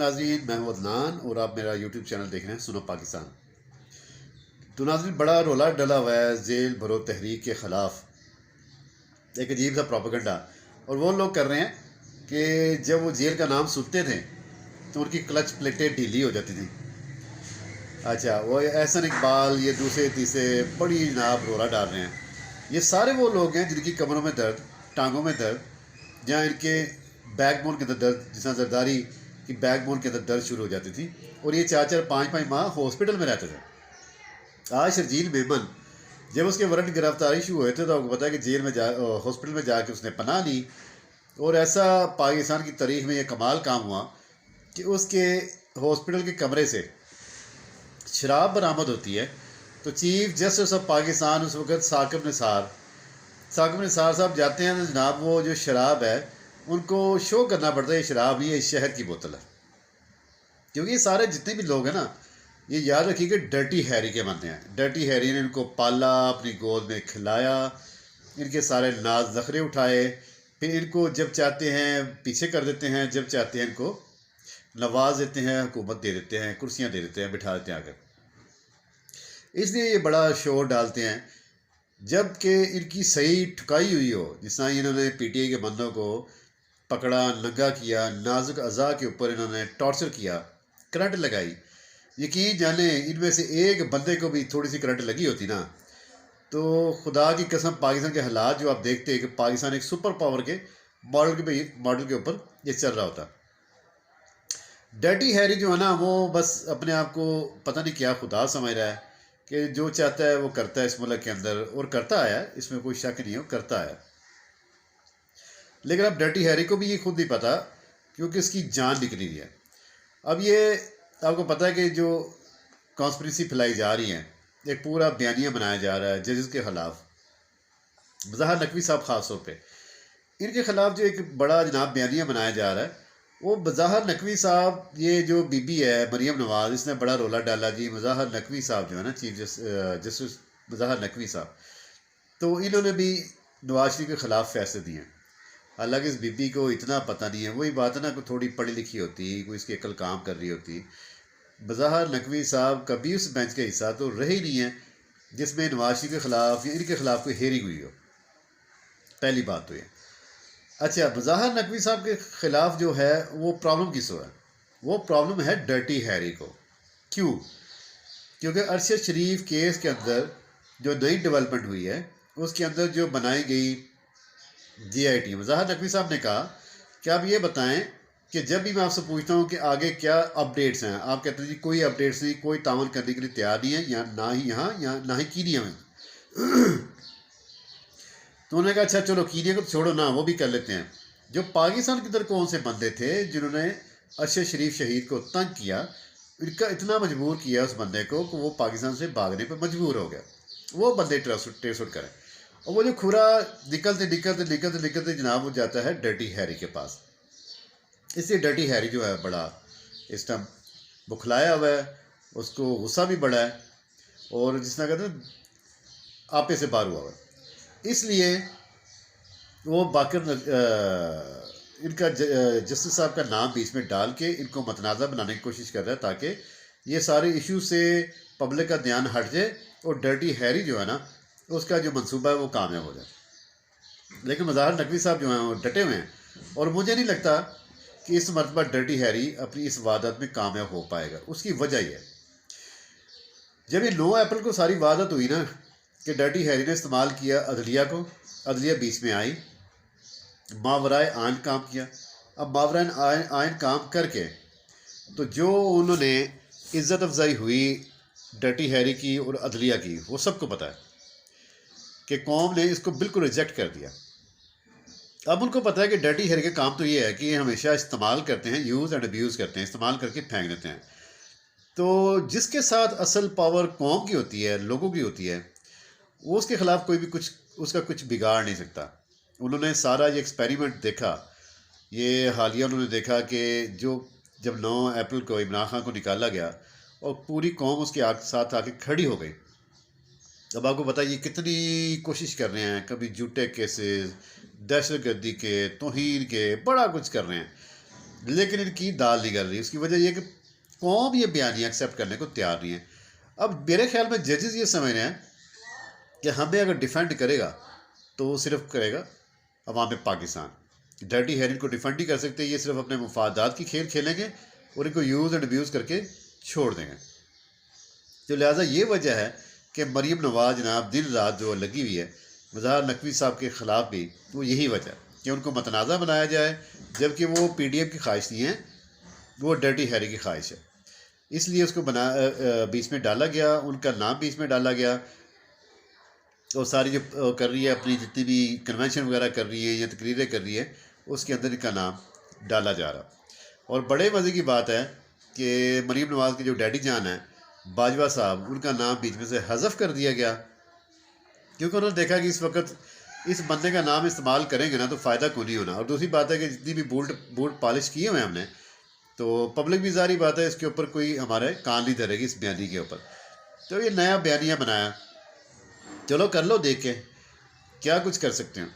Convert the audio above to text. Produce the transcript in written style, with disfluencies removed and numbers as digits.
ناظرین، میں ہوں عدنان اور آپ میرا یوٹیوب چینل دیکھ رہے ہیں سنو پاکستان۔ تو ناظرین، بڑا رولا ڈلا ہوا ہے ذیل بھرو تحریک کے خلاف، ایک عجیب سا پروپیگنڈا، اور وہ لوگ کر رہے ہیں کہ جب وہ جیل کا نام سنتے تھے تو ان کی کلچ پلیٹیں ڈھیلی ہو جاتی تھیں۔ اچھا، وہ احسن اقبال یہ دوسرے تیسرے بڑی جناب رولا ڈال رہے ہیں۔ یہ سارے وہ لوگ ہیں جن کی کمروں میں درد، ٹانگوں میں درد، جہاں ان کے بیک بون کے اندر درد، جس طرح زرداری کی بیک بون کے اندر درد شروع ہو جاتی تھی، اور یہ 4 5 ماہ ہاسپٹل میں رہتے تھے۔ آج شرجیل میمن جب اس کے وارنٹ گرفتاری شروع ہوئے تھے تو آپ کو پتا ہے کہ جیل میں ہاسپٹل میں جا کے اس نے پناہ لی، اور ایسا پاکستان کی تاریخ میں یہ کمال کام ہوا کہ اس کے ہاسپٹل کے کمرے سے شراب برآمد ہوتی ہے تو چیف جسٹس آف پاکستان اس وقت ثاقب نثار صاحب جاتے ہیں تو جناب وہ جو شراب ہے ان کو شو کرنا پڑتا ہے یہ شراب نہیں ہے، یہ شہد کی بوتل ہے۔ کیونکہ یہ سارے جتنے بھی لوگ ہیں نا، یہ یاد رکھیے کہ ڈرٹی ہیری کے بنتے ہیں۔ ڈرٹی ہیری نے ان کو پالا، اپنی گود میں کھلایا، ان کے سارے ناز نخرے اٹھائے، پھر ان کو جب چاہتے ہیں پیچھے کر دیتے ہیں، جب چاہتے ہیں ان کو نواز دیتے ہیں، حکومت دے دیتے ہیں، کرسیاں دے دیتے ہیں، بٹھا دیتے ہیں آ کر۔ اس لیے یہ بڑا شور ڈالتے ہیں جب کہ ان کی صحیح ٹھکائی ہوئی ہو، جس طرح انہوں نے پی ٹی آئی کے بندوں کو پکڑا، ننگا کیا، نازک اعضاء کے اوپر انہوں نے ٹارچر کیا، کرنٹ لگائی۔ یقین جانیں ان میں سے ایک بندے کو بھی تھوڑی سی کرنٹ لگی ہوتی نا تو خدا کی قسم پاکستان کے حالات جو آپ دیکھتے ہیں کہ پاکستان ایک سپر پاور کے ماڈل کے اوپر یہ چل رہا ہوتا۔ ڈرٹی ہیری جو ہے نا وہ بس اپنے آپ کو پتہ نہیں کیا خدا سمجھ رہا ہے کہ جو چاہتا ہے وہ کرتا ہے اس ملک کے اندر، اور کرتا آیا، اس میں کوئی شک نہیں ہے، وہ کرتا آیا۔ لیکن اب ڈرٹی ہیری کو بھی یہ خود نہیں پتا کیونکہ اس کی جان نکلی ہوئی ہے۔ اب یہ آپ کو پتہ ہے کہ جو کانسپریسی پھیلائی جا رہی ہیں، ایک پورا بیانیہ بنایا جا رہا ہے ججز کے خلاف، مظاہر نقوی صاحب خاص طور پہ ان کے خلاف جو ایک بڑا جناب بیانیہ بنایا جا رہا ہے، وہ مظاہر نقوی صاحب، یہ جو بی بی ہے مریم نواز، اس نے بڑا رولا ڈالا جی مظاہر نقوی صاحب جو ہے نا چیف جسٹس مظاہر نقوی صاحب، تو انہوں نے بھی نواز شریف کے خلاف فیصلے دیے ہیں۔ حالانکہ اس بی بی کو اتنا پتہ نہیں ہے، وہی بات ہے نا کہ تھوڑی پڑھی لکھی ہوتی، کوئی اس کی عقل کام کر رہی ہوتی۔ مظاہر نقوی صاحب کبھی اس بینچ کا حصہ تو رہے ہی نہیں ہے جس میں نواز شریف کے خلاف یا ان کے خلاف کوئی ہیرنگ ہوئی ہو، پہلی بات تو یہ۔ اچھا، مظاہر نقوی صاحب کے خلاف جو ہے وہ پرابلم کس کو ہے؟ وہ پرابلم ہے ڈرٹی ہیری کو۔ کیوں؟ کیونکہ ارشد شریف کیس کے اندر جو نئی ڈیولپمنٹ ہوئی ہے اس کے اندر جو بنائی گئی جی آئی ٹی، مظاہر نقوی صاحب نے کہا کہ آپ یہ بتائیں کہ جب بھی میں آپ سے پوچھتا ہوں کہ آگے کیا اپڈیٹس ہیں، آپ کہتے ہیں جی کوئی اپڈیٹس نہیں، کوئی تعاون کرنے کے لیے تیار نہیں ہے، یا نہ ہی یہاں یا نہ ہی کینیا میں۔ تو انہوں نے کہا اچھا چلو کینیا کو چھوڑو نا، وہ بھی کر لیتے ہیں۔ جو پاکستان کے اندر کون سے بندے تھے جنہوں نے ارشد شریف شہید کو تنگ کیا، ان کا اتنا مجبور کیا اس بندے کو کہ وہ پاکستان سے بھاگنے پہ مجبور ہو گیا، وہ بندے ٹریس آؤٹ کریں۔ اور وہ جو کھرا نکلتے جناب وہ جاتا ہے ڈرٹی ہیری کے پاس۔ اس لیے ڈرٹی ہیری جو ہے بڑا اس ٹائم بکھلایا ہوا ہے، اس کو غصہ بھی بڑا ہے، اور جس طرح کہتے ہیں آپے سے باہر ہوا ہوا ہے۔ اس لیے وہ باقر ان کا جسٹس صاحب کا نام بیچ میں ڈال کے ان کو متنازع بنانے کی کوشش کر رہا ہے تاکہ یہ سارے ایشو سے پبلک کا دھیان ہٹ جائے اور ڈرٹی ہیری جو ہے نا اس کا جو منصوبہ ہے وہ کامیاب ہو جائے۔ لیکن مظاہر نقوی صاحب جو ہیں وہ ڈٹے ہوئے ہیں، اور مجھے نہیں لگتا کہ اس مرتبہ ڈرٹی ہیری اپنی اس وعدت میں کامیاب ہو پائے گا۔ اس کی وجہ یہ ہے، جب یہ 9 اپریل کو ساری وعدت ہوئی نا کہ ڈرٹی ہیری نے استعمال کیا عدلیہ کو، عدلیہ بیچ میں آئی، ماورائے آئین کام کیا۔ اب ماورائے آئین کام کر کے تو جو انہوں نے عزت افزائی ہوئی ڈرٹی ہیری کی اور عدلیہ کی، وہ سب کو پتہ ہے کہ قوم نے اس کو بالکل ریجیکٹ کر دیا۔ اب ان کو پتہ ہے کہ ڈرٹی ہیری کا کام تو یہ ہے کہ یہ ہمیشہ استعمال کرتے ہیں، یوز اینڈ ابیوز کرتے ہیں، استعمال کر کے پھینک دیتے ہیں۔ تو جس کے ساتھ اصل پاور قوم کی ہوتی ہے، لوگوں کی ہوتی ہے، وہ اس کے خلاف کوئی بھی اس کا کچھ بگاڑ نہیں سکتا۔ انہوں نے سارا یہ ایکسپیریمنٹ دیکھا، یہ حالیہ انہوں نے دیکھا کہ جب 9 اپریل کو عمران خان کو نکالا گیا اور پوری قوم اس کے ساتھ آ کے کھڑی ہو گئی۔ اب آپ کو پتہ یہ کتنی کوشش کر رہے ہیں، کبھی جھوٹے کیسز، دہشت گردی کے، توہین کے، بڑا کچھ کر رہے ہیں۔ لیکن ان کی دال نہیں گل رہی. اس کی وجہ یہ کہ قوم یہ بیانیہ ایکسیپٹ کرنے کو تیار نہیں ہے. اب میرے خیال میں ججز یہ سمجھ رہے ہیں کہ ہمیں اگر ڈیفینڈ کرے گا تو وہ صرف کرے گا عوام پاکستان. ڈرٹی ہیرن کو ڈیفینڈ نہیں کر سکتے. یہ صرف اپنے مفادات کی کھیل کھیلیں گے اور ان کو یوز اینڈ ابیوز کر کے چھوڑ دیں گے. تو لہٰذا یہ وجہ ہے کہ مریم نواز جناب دن رات جو لگی ہوئی ہے مظاہر نقوی صاحب کے خلاف بھی، وہ یہی وجہ ہے کہ ان کو متنازع بنایا جائے، جبکہ وہ پی ڈی ایم کی خواہش نہیں ہے، وہ ڈرٹی ہیری کی خواہش ہے. اس لیے اس کو بیچ میں ڈالا گیا، ان کا نام بیچ میں ڈالا گیا. اور ساری جو کر رہی ہے اپنی جتنی بھی کنونشن وغیرہ کر رہی ہے یا تقریریں کر رہی ہے اس کے اندر ان کا نام ڈالا جا رہا. اور بڑے مزے کی بات ہے کہ مریم نواز کے جو ڈیڈی جان ہیں باجوہ صاحب، ان کا نام بیچ میں سے حذف کر دیا گیا، کیونکہ انہوں نے دیکھا کہ اس وقت اس بندے کا نام استعمال کریں گے نا تو فائدہ کو نہیں ہونا. اور دوسری بات ہے کہ جتنی بھی بوٹ پالش کیے ہوئے ہیں ہم نے، تو پبلک بھی ظاہری بات ہے اس کے اوپر کوئی ہمارے کان نہیں دھرے گی اس بیانی کے اوپر. تو یہ نیا بیانیہ بنایا، چلو کر لو، دیکھ کے کیا کچھ کر سکتے ہیں.